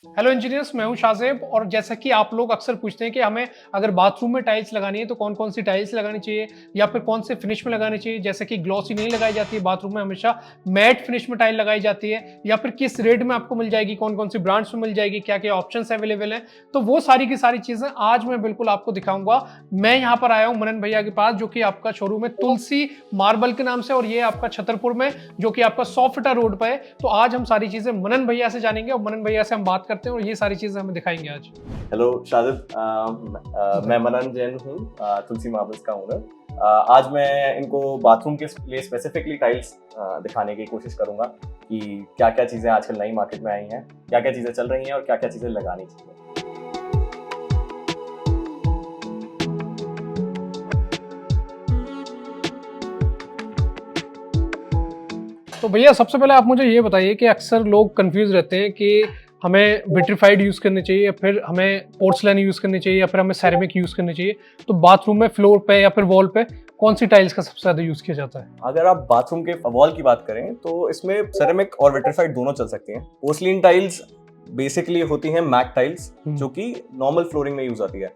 Hello engineers, मैं हूं शाहजेब। और जैसा कि आप लोग अक्सर पूछते हैं कि हमें अगर बाथरूम में टाइल्स लगानी है तो कौन कौन सी टाइल्स लगानी चाहिए या फिर कौन से फिनिश में लगानी चाहिए। जैसे कि ग्लॉसी नहीं लगाई जाती है बाथरूम में, हमेशा मैट फिनिश में टाइल लगाई जाती है, या फिर किस रेट में आपको मिल जाएगी, कौन कौन सी ब्रांड्स में मिल जाएगी, क्या क्या ऑप्शन अवेलेबल हैं। तो वो सारी की सारी चीजें आज मैं बिल्कुल आपको दिखाऊंगा। मैं यहाँ पर आया हूँ मनन भैया के पास, जो कि आपका शोरूम है तुलसी मार्बल के नाम से, और ये आपका छतरपुर में जो कि आपका सॉफ्टवेयर रोड पर है। तो आज हम सारी चीजें मनन भैया से जानेंगे और मनन भैया से हम बात करते हैं और ये सारी चीजें हमें दिखाएंगे आज। हेलो शाहिद, मैं मनन जैन हूँ, तुलसी मार्बल्स का ओनर। आज मैं इनको बाथरूम के लिए स्पेसिफिकली टाइल्स दिखाने की कोशिश करूंगा कि क्या क्या चीज़ें आजकल नई मार्केट में आई हैं, क्या क्या चीज़ें चल रही हैं और क्या क्या चीज़ें लगानी चाहिए। तो भैया सबसे पहले आप मुझे ये बताइए कि अक्सर लोग कंफ्यूज रहते हैं कि हमें विट्रीफाइड यूज करनी चाहिए या फिर हमें पोर्सलैन यूज करनी चाहिए या फिर हमें सेरेमिक यूज करनी चाहिए। तो बाथरूम में फ्लोर पे या फिर वॉल पे कौन सी टाइल्स का सबसे ज्यादा यूज किया जाता है? अगर आप बाथरूम के वॉल की बात करें तो इसमें सेरेमिक और विट्रीफाइड दोनों चल सकती हैं। पोर्सलिन टाइल्स बेसिकली होती हैं मैट टाइल्स, जो कि नॉर्मल फ्लोरिंग में यूज आती है,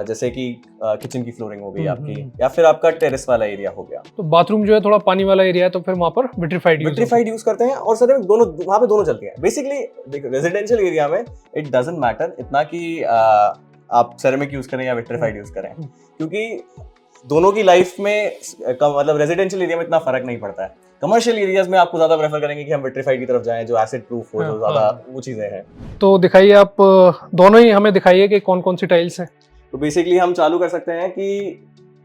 जैसे कि किचन की फ्लोरिंग हो गई आपकी, या फिर आपका टेरेस वाला एरिया हो गया। तो बाथरूम जो है थोड़ा पानी वाला एरिया है तो फिर वहां पर विट्रीफाइड यूज करते हैं और सर दोनों वहां पे दोनों चलती हैं। बेसिकली देखो, रेजिडेंशियल एरिया में इट डजंट मैटर इतना कि आप सेरेमिक यूज करें या विट्रीफाइड यूज करें, क्योंकि दोनों की लाइफ में मतलब रेजिडेंशियल एरिया में इतना फर्क नहीं पड़ता है। कमर्शियल एरियाज में आपको ज्यादा प्रेफर करेंगे कि हम विट्रीफाइड की तरफ जाएं, जो एसिड प्रूफ हो, जो ज्यादा वो चीजें हैं। तो दिखाइए आप, दोनों ही हमें दिखाइए कि कौन कौन सी टाइल्स हैं। तो बेसिकली हम चालू कर सकते हैं कि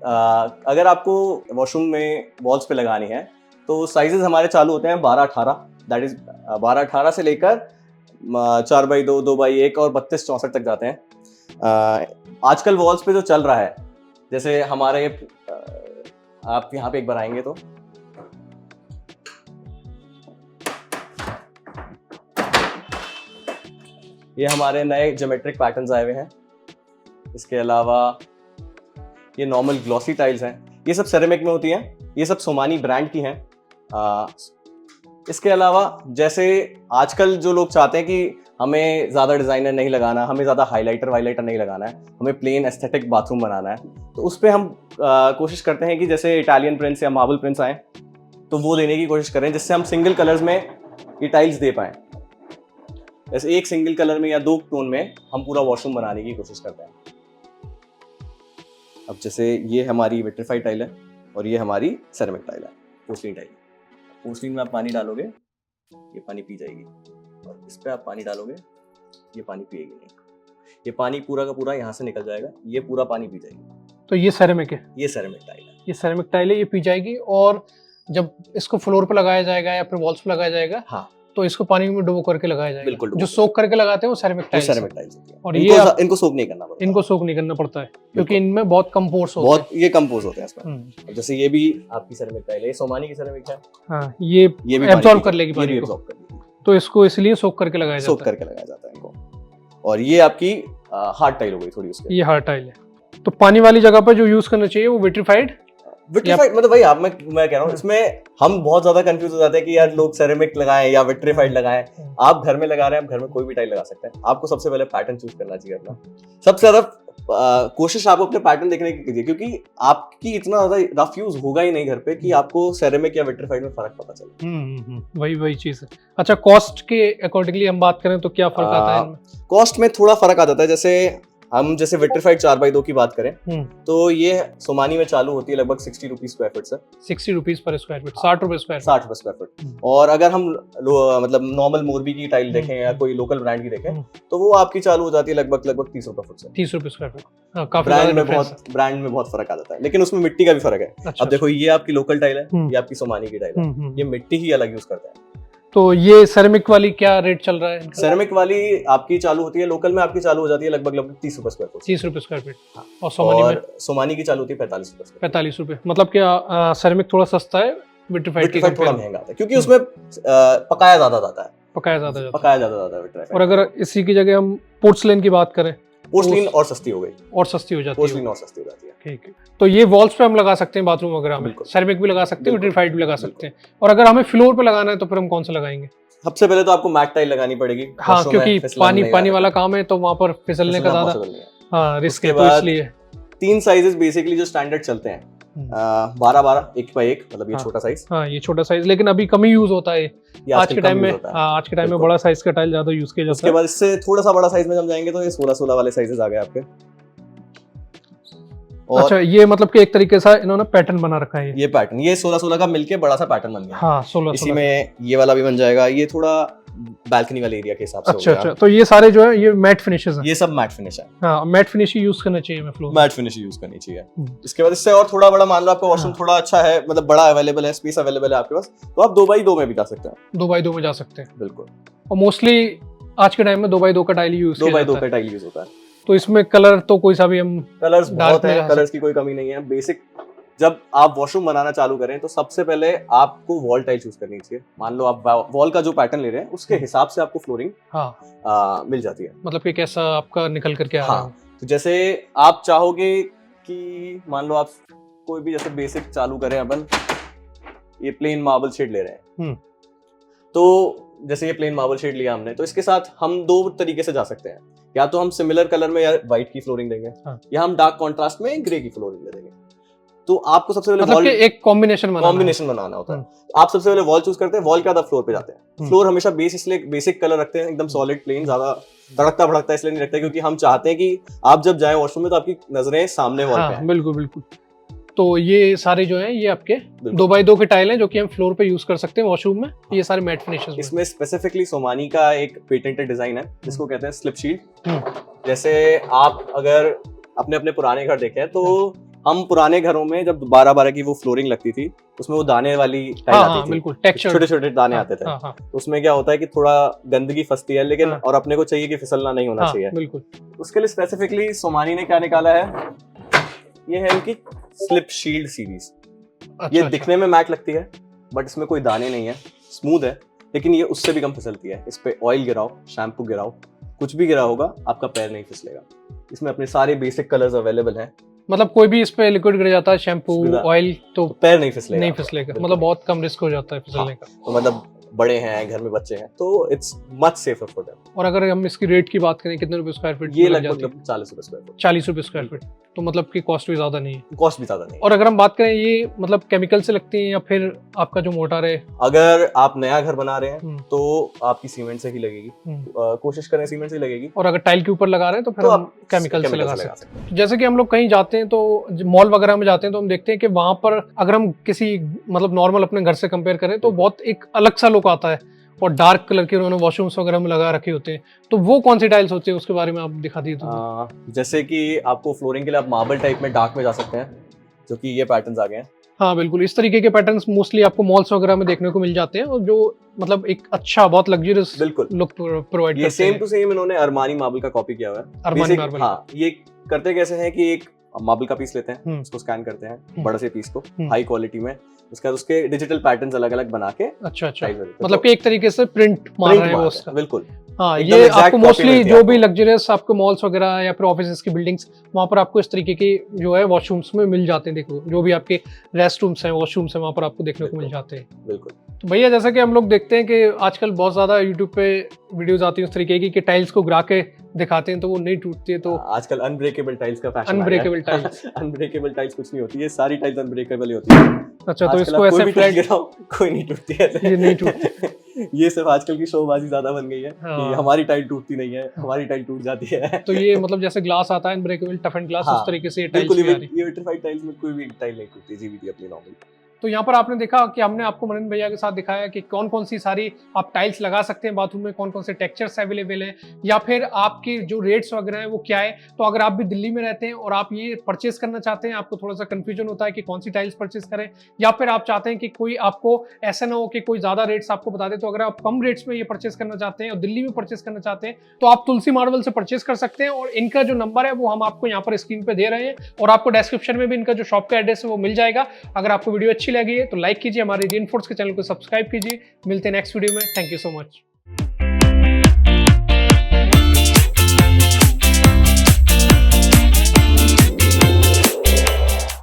अगर आपको वॉशरूम में वॉल्स पे लगानी है तो साइजेस हमारे चालू होते हैं 12-18, दैट इज 12-18 से लेकर 4x2, 2x1 और 32-64 तक जाते हैं। आजकल वॉल्स पे जो चल रहा है, जैसे हमारे आप यहाँ पे एक बार आएंगे तो ये हमारे नए ज्योमेट्रिक पैटर्न्स आए हुए हैं। इसके अलावा ये नॉर्मल ग्लॉसी टाइल्स हैं, ये सब सेरेमिक में होती हैं, ये सब सोमानी ब्रांड की हैं। इसके अलावा जैसे आजकल जो लोग चाहते हैं कि हमें ज़्यादा डिज़ाइनर नहीं लगाना, हमें ज़्यादा हाइलाइटर वाइलाइटर नहीं लगाना है, हमें प्लेन एस्थेटिक बाथरूम बनाना है, तो उस पर हम कोशिश करते हैं कि जैसे इटालियन प्रिंट्स या मार्बल प्रिंट्स आएँ तो वो देने की कोशिश करें, जिससे हम सिंगल कलर्स में ये टाइल्स दे पाएँ। जैसे एक सिंगल कलर में या 2 टोन में हम पूरा वॉशरूम बनाने की कोशिश करते हैं। अब जैसे ये हमारी विट्रीफाइड टाइल है और ये हमारी सेरेमिक टाइल है, पोर्सलिन टाइल। पोर्सलिन में आप पानी डालोगे, ये पानी पी जाएगी, और इस पे आप पानी डालोगे, ये पानी पिएगी नहीं। ये पानी पूरा का पूरा यहाँ से निकल जाएगा, ये पूरा पानी पी जाएगी। तो ये सेरेमिक है, ये सेरेमिक टाइल है, ये सेरेमिक टाइल है, ये पी जाएगी। और जब इसको फ्लोर पे लगाया जाएगा या फिर वॉल्स पे लगाया जाएगा, हाँ, तो इसको पानी में डुबो करके लगाया जाएगा। बिल्कुल, जो सोक करके लगाते हैं वो सेरेमिक टाइल्स होती है। और ये इनको सोक नहीं करना पड़ता, इनको सोक नहीं करना पड़ता है क्योंकि इनमें बहुत कंपोस्ट होते हैं, ये कंपोज होते हैं इसमें। जैसे ये भी आपकी सेरेमिक टाइल है, ये सोमानी की सेरेमिक है। हाँ, ये भी एब्जॉर्ब कर लेगी पानी को, तो इसको इसलिए सोक करके लगाया जाता है इनको। और ये आपकी हार्ड टाइल हो गई थोड़ी, उसके ये हार्ड टाइल है। तो पानी वाली जगह पर जो यूज करना चाहिए वो विट्रीफाइड मतलब वही आप मैं कह रहा हूँ, इसमें हम बहुत ज्यादा कंफ्यूज हो जाते हैं कि यार लोग सेरेमिक लगाएं या विट्रीफाइड लगाएं। आप घर में लगा रहे हैं, आप घर में कोई भी टाइल लगा सकते हैं। आपको सबसे पहले पैटर्न चूज करना चाहिए अपना। सबसे ज्यादा कोशिश आप अपने पैटर्न देखने की कीजिए, क्योंकि आपकी इतना ज्यादा रफ यूज होगा ही नहीं घर पे कि आपको सेरेमिक या विट्रीफाइड में फर्क पता चले। वही चीज है। अच्छा, कॉस्ट के अकॉर्डिंगली हम बात करें तो क्या फर्क आता है? कॉस्ट में थोड़ा फर्क आ जाता है। जैसे विट्रीफाइड 4x2 की बात करें तो ये सोमानी में चालू होती है लगभग 60 रुपीज स्क्वायर फीट से। 60 रुपीज पर स्क्वायर फीट, 60 रुपए स्क्वायर फीट। और अगर हम मतलब नॉर्मल मोरबी की टाइल देखें या कोई लोकल ब्रांड की देखें तो वो आपकी चालू हो जाती है लगभग 30 रुपए फुट से। 30 रुपए स्क्वायर फीट। ब्रांड में बहुत फर्क आ जाता है, लेकिन उसमें मिट्टी का भी फर्क है। अब देखो, ये आपकी लोकल टाइल है, ये आपकी सोमानी की टाइल है, ये मिट्टी ही अलग यूज करते हैं। तो ये सेरेमिक वाली क्या रेट चल रहा है? सेरेमिक वाली आपकी चालू होती है, लोकल में आपकी चालू हो जाती है लगभग 30 रुपए स्क्वायर फुट। 30 रुपए स्क्वायर फीट। हाँ। और सोमानी की चालू होती है 45 रुपए। 45 रुपए। मतलब क्या सेरेमिक थोड़ा सस्ता है, विट्रीफाइड थोड़ा महंगा आता है, क्योंकि उसमें पकाया ज्यादा जाता है। पकाया ज्यादा जाता है विट्रीफाइड। और अगर इसी की जगह हम पोर्सलिन की बात करें, पोर्सलिन और सस्ती हो गई, और सस्ती हो जाती है। पोर्सलिन और सस्ती हो जाती है। ठीक है। तो ये वॉल्स पे हम लगा सकते हैं बाथरूम वगैरह में, सेरेमिक भी लगा सकते हैं, विट्रीफाइड भी लगा सकते हैं। और अगर हमें फ्लोर पे लगाना है तो फिर हम कौन सा लगाएंगे? सबसे पहले तो आपको मैट टाइल लगानी पड़ेगी। हाँ, वॉशरूम में क्योंकि फिसलन नहीं पानी रहता। वाला काम है तो वहाँ पर फिसलने का फिसलना ज्यादा possible नहीं है। हाँ रिस्क उसके है, तो बाद इसलिए 3 साइजेस बेसिकली जो स्टैंडर्ड चलते हैं, 12-12, 1x1, मतलब ये हाँ। छोटा साइज, हाँ ये छोटा साइज, लेकिन अभी कम ही यूज होता है ये आज आजकल के कम टाइम यूज में। होता है। हाँ आज के टाइम में बिल्कुल। बड़ा साइज का टाइल ज्यादा यूज किया जाता उसके है। बाद इससे थोड़ा सा बड़ा साइज में हम जाएंगे तो ये 16-16 वाले साइजेस आ गए आपके। और अच्छा, ये मतलब कि एक तरीके से इन्होंने पैटर्न बना रखा है ये पैटर्न, ये 16-16 का मिलके बड़ा सा पैटर्न बन गया। हाँ 16 इसी में ये वाला भी बन जाएगा। ये थोड़ा बालकनी वाले एरिया के हिसाब से अच्छा हो अच्छा, गया। तो ये सारे जो है ये मैट फिनिशेस हैं। ये सब मैट फिनिश है। हाँ मैट फिनिश ही यूज करना चाहिए मैं फ्लोर। मैट फिनिश यूज करनी चाहिए। इसके बाद इससे और थोड़ा बड़ा, मान लो आपका वॉशरूम हाँ। थोड़ा अच्छा है, मतलब बड़ा अवेलेबल है, स्पेस अवेलेबल है आपके पास, तो आप 2x2 में भी जा सकते हैं। 2x2 में जा सकते हैं। बिल्कुल, और मोस्टली आज के टाइम में 2x2 का टाइल यूज किया 2x2 जाता का है। टाइल यूज होता है। तो इसमें कलर तो कोई सा भी हम कलर्स Dark बहुत में हैं, जा कलर्स की कोई कमी नहीं है। बेसिक जब आप वॉशरूम बनाना चालू करें तो सबसे पहले आपको वॉल टाइल चूज करनी चाहिए। मान लो आप वॉल का जो पैटर्न ले रहे हैं उसके हिसाब से आपको फ्लोरिंग हाँ मिल जाती है। मतलब कि कैसा आपका निकल करके आ रहा हाँ, है। तो जैसे आप चाहोगे कि मान लो आप कोई भी जैसे बेसिक चालू करें, अपन ये प्लेन मार्बल शेड ले रहे हैं, तो जैसे ये प्लेन मार्बल शेड लिया हमने, तो इसके साथ हम 2 तरीके से जा सकते हैं। या तो हम सिमिलर कलर में या व्हाइट की फ्लोरिंग देंगे, हाँ। या या हम डार्क कॉन्ट्रास्ट में ग्रे की फ्लोरिंग दे देंगे। तो आपको सबसे पहले मतलब कि एक कॉम्बिनेशन बनाना होता है। तो आप सबसे पहले वॉल चूज करते हैं, वॉल के बाद आप फ्लोर पे जाते हैं। फ्लोर हमेशा बेस इसलिए बेसिक कलर रखते हैं, एकदम सॉलिड प्लेन, ज्यादा तड़कता भड़कता इसलिए नहीं रखते क्योंकि हम चाहते हैं कि आप जब जाएं वॉशरूम में तो आपकी नजरें सामने वॉल पे हाँ हैं। बिल्कुल बिल्कुल। तो ये सारे जो हैं ये आपके 2x2 के टाइल हैं जो कि हम फ्लोर पे यूज कर सकते हैं वॉशरूम में। ये सारे मैट फिनिशेस इसमें स्पेसिफिकली सोमानी का एक पेटेंटेड डिजाइन है जिसको कहते हैं स्लिप शील्ड। जैसे आप अगर अपने अपने पुराने घर देखें तो हम पुराने घरों में जब 12-12 की वो फ्लोरिंग लगती थी, उसमें वो दाने वाली टाइल आती थी, बिल्कुल टेक्सचर, छोटे छोटे दाने आते थे। उसमें क्या होता है कि थोड़ा गंदगी फंसती है, लेकिन और अपने को चाहिए कि फिसलना नहीं होना चाहिए। बिल्कुल। उसके लिए स्पेसिफिकली सोमानी ने क्या निकाला है, ये है इनकी स्लिप शील्ड सीरीज। ये दिखने में मैट लगती है बट इसमें कोई दाने नहीं है, स्मूथ है, लेकिन ये उससे भी कम फिसलती है। इस पे ऑयल गिराओ, शैम्पू गिराओ, कुछ भी गिरा होगा, आपका पैर नहीं फिसलेगा। इसमें अपने सारे बेसिक कलर्स अवेलेबल हैं। मतलब कोई भी इस पे लिक्विड गिर जाता है, शैम्पू ऑयल, तो पैर नहीं फिसलेगा। मतलब बहुत कम रिस्क हो जाता है फिसलने का। तो मतलब बड़े हैं, घर में बच्चे हैं, तो it's much safer for them. और अगर हम इसकी रेट की बात करें, कितने रुपए स्क्वायर फीट? ये लगभग 40 रुपए स्क्वायर फीट। 40 रुपए स्क्वायर फीट, तो मतलब की कॉस्ट भी ज्यादा नहीं है। कॉस्ट भी ज्यादा नहीं है। और अगर हम बात करें, ये मतलब केमिकल से लगती है या फिर आपका जो मोटर है? अगर आप नया घर बना रहे हैं तो आपकी सीमेंट से ही लगेगी, कोशिश करें सीमेंट से लगेगी। और अगर टाइल के ऊपर लगा रहे हैं तो फिर हम केमिकल से लगा सकते हैं। जैसे कि हम लोग कहीं जाते हैं, तो मॉल वगैरह में जाते हैं, तो हम देखते हैं कि वहां पर अगर हम किसी मतलब नॉर्मल अपने घर से कंपेयर करें तो बहुत एक अलग सा लुक आता है, और डार्क कलर के उन्होंने वॉशरूम्स वगैरह में लगा रखे होते हैं। तो वो कौन सी टाइल्स होती है, उसके बारे में आप दिखा दीजिए। जैसे कि आपको फ्लोरिंग के लिए आप मार्बल टाइप में डार्क में जा सकते हैं, जो कि ये पैटर्न्स आ गए हैं। हाँ बिल्कुल, इस तरीके के पैटर्न्स मोस्टली आपको मॉल्स वगैरह में देखने को मिल जाते हैं, और जो मतलब एक अच्छा बहुत लग्जरियस बिल्कुल लुक प्रोवाइड करते हैं। सेम टू सेम इन्होंने अरमानी मार्बल का कॉपी किया हुआ है। Armani marble. हाँ, ये करते कैसे हैं कि एक मार्बल का पीस लेते हैं, उसको स्कैन करते हैं, बड़े से पीस को हाई क्वालिटी में, उसके बाद उसके डिजिटल पैटर्न्स अलग अलग बना के, अच्छा मतलब कि एक तरीके से प्रिंट मार रहे हैं वो उसका। बिल्कुल। हाँ, ये आपको मोस्टली जो भी लग्जरियस आपको मॉल्स वगैरह या फिर ऑफिस की बिल्डिंग्स, वहाँ पर आपको इस तरीके की जो है वॉशरूम्स में मिल जाते हैं। देखो, जो भी आपके रेस्ट रूम्स हैं, वॉशरूम्स हैं, वहाँ पर आपको देखने को मिल जाते हैं। बिल्कुल। तो भैया, जैसा कि हम लोग देखते हैं कि आजकल बहुत ज्यादा यूट्यूब पे वीडियोस आती हैं उस तरीके की कि टाइल्स को गिरा के दिखाते हैं तो वो नहीं टूटती है। तो आजकल अनब्रेकेबल टाइल्स का फैशन है। अनब्रेकेबल टाइल्स अनब्रेकेबल टाइल्स कुछ नहीं होती है, सारी टाइल्स अनब्रेकेबल ही होती है। अच्छा, तो इसको ऐसे फ्लैट गिराओ, कोई नहीं टूटती है। ये नहीं टूटती। ये सिर्फ आजकल की शोबाजी ज्यादा बन गई है कि हमारी टाइल टूटती नहीं है, हमारी टाइल टूट जाती है। तो ये मतलब जैसे ग्लास आता है अनब्रेकेबल टफ एंड ग्लास, उस तरीके से ये टाइल्स भी आ रही है। ये विट्रिफाइड टाइल्स में कोई भी टाइल नहीं टूटती, जीवीडी अपनी नॉर्मल। तो यहाँ पर आपने देखा कि हमने आपको मनन भैया के साथ दिखाया कि कौन कौन सी सारी आप टाइल्स लगा सकते हैं बाथरूम में, कौन कौन से टेक्सचर्स अवेलेबल हैं, या फिर आपके जो रेट्स वगैरह हैं वो क्या है। तो अगर आप भी दिल्ली में रहते हैं और आप ये परचेस करना चाहते हैं, आपको थोड़ा सा कंफ्यूजन होता है कि कौन सी टाइल्स परचेस करें, या फिर आप चाहते हैं कि कोई आपको ऐसा ना हो कि कोई ज्यादा रेट्स आपको बता दे, तो अगर आप कम रेट्स में ये परचेस करना चाहते हैं और दिल्ली में परचेस करना चाहते हैं तो आप तुलसी मार्बल से परचेस कर सकते हैं। और इनका जो नंबर है वो हम आपको यहाँ पर स्क्रीन पे दे रहे हैं, और आपको डिस्क्रिप्शन में भी इनका जो शॉप का एड्रेस है वो मिल जाएगा। अगर आपको वीडियो अच्छी लगी है तो लाइक कीजिए, हमारे रेनफोर्स के चैनल को सब्सक्राइब कीजिए। मिलते हैं नेक्स्ट वीडियो में। Thank you so much.